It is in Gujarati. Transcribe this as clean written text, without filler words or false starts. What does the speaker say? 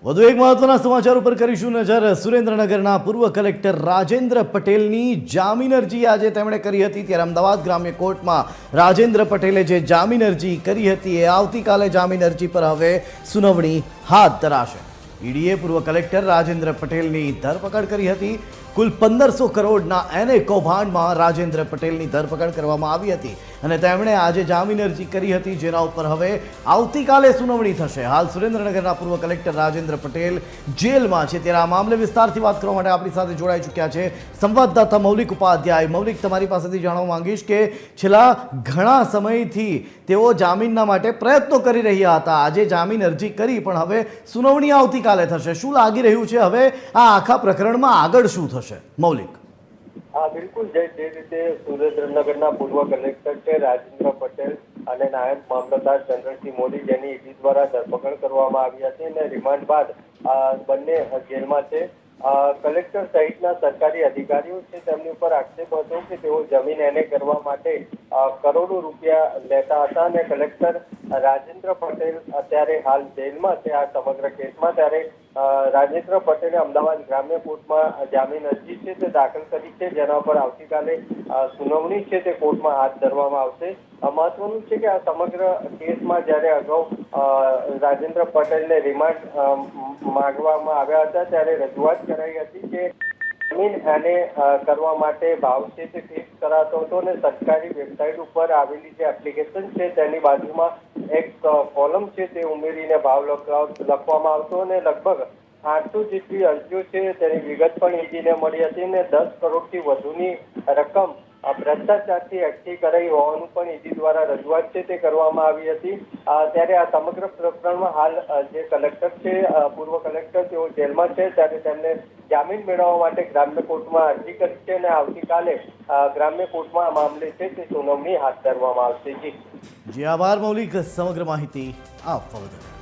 વધુ એક મહત્વના સમાચાર ઉપર કરીશું નજર। સુરેન્દ્રનગરના પૂર્વ કલેક્ટર રાજેન્દ્ર પટેલની જામીન અરજી આજે તેમણે કરી હતી, ત્યારે અમદાવાદ ગ્રામ્ય કોર્ટમાં રાજેન્દ્ર પટેલે જે જામીન અરજી કરી હતી એ આવતીકાલે જામીન અરજી પર હવે સુનાવણી હાથ ધરાશે। ઈડીએ પૂર્વ કલેક્ટર રાજેન્દ્ર પટેલની ધરપકડ કરી હતી। કુલ 1500 કરોડના એને કૌભાંડમાં રાજેન્દ્ર પટેલની ધરપકડ કરવામાં આવી હતી અને તેમણે આજે જામીન અરજી કરી હતી, જેના ઉપર હવે આવતીકાલે સુનાવણી થશે। હાલ સુરેન્દ્રનગરના પૂર્વ કલેક્ટર રાજેન્દ્ર પટેલ જેલમાં છે, ત્યારે આ મામલે વિસ્તારથી વાત કરવા માટે આપણી સાથે જોડાઈ ચૂક્યા છે સંવાદદાતા મૌલિક ઉપાધ્યાય। મૌલિક, તમારી પાસેથી જાણવા માંગીશ કે છેલ્લા ઘણા સમયથી તેઓ જામીનના માટે પ્રયત્નો કરી રહ્યા હતા, આજે જામીન અરજી કરી પણ હવે સુનાવણી આવતીકાલે થશે। શું લાગી રહ્યું છે હવે આ આખા પ્રકરણમાં આગળ શું થશે? મૌલિક। હા, બિલકુલ જે રીતે સુરેન્દ્રનગરના પૂર્વ કલેક્ટર છે રાજેન્દ્ર પટેલ અને નાયબ મામલતદાર ચંદ્રસિંહ મોદી, જેની ઈડી દ્વારા ધરપકડ કરવામાં આવી હતી અને રિમાન્ડ બાદ બંને જેલમાં છે। કલેક્ટર સહિતના સરકારી અધિકારીઓ છે તેમની ઉપર આક્ષેપ હતો કે તેઓ જમીન એને કરવા માટે કરોડો રૂપિયા લેતા હતા અને કલેક્ટર રાજેન્દ્ર પટેલ અત્યારે હાલ જેલમાં છે આ સમગ્ર કેસમાં। ત્યારે રાજેન્દ્ર પટેલે અમદાવાદ ગ્રામ્ય કોર્ટમાં જામીન અરજી છે તે દાખલ કરી છે, જેના પર આવતીકાલે સુનાવણી છે તે કોર્ટમાં હાથ ધરવામાં આવશે। મહત્વનું છે કે આ સમગ્ર કેસમાં જ્યારે અગાઉ રાજેન્દ્ર પટેલને રિમાન્ડ માંગવામાં આવ્યા હતા ત્યારે રજૂઆત કરાઈ હતી કે જમીન એને કરવા માટે ભાવ છે તે ફિક્સ કરાતો હતો અને સરકારી વેબસાઇટ ઉપર આવેલી જે એપ્લિકેશન છે તેની બાજુમાં એક કોલમ છે તે ઉમેરીને ભાવ લખવામાં આવતો અને લગભગ 800 જેટલી અરજીઓ છે તેની વિગત પણ ઈડીને મળી હતી અને 10 કરોડથી વધુની રકમ ભ્રષ્ટાચારથી એકઠી કરાઈ હોવાનું પણ ઈડી દ્વારા રજૂઆત છે તે કરવામાં આવી હતી। ત્યારે આ સમગ્ર પ્રકરણમાં હાલ જે કલેક્ટર છે પૂર્વ કલેક્ટર તેઓ જેલમાં છે, ત્યારે તેમને જામીન મેળવવા માટે ગ્રામ્ય કોર્ટમાં અરજી કરી છે અને આવતીકાલે ગ્રામ્ય કોર્ટમાં આ મામલે છે તે સુનાવણી હાથ ધરવામાં આવશે। જી આભાર મૌલિક સમગ્ર માહિતી આપવા બદલ।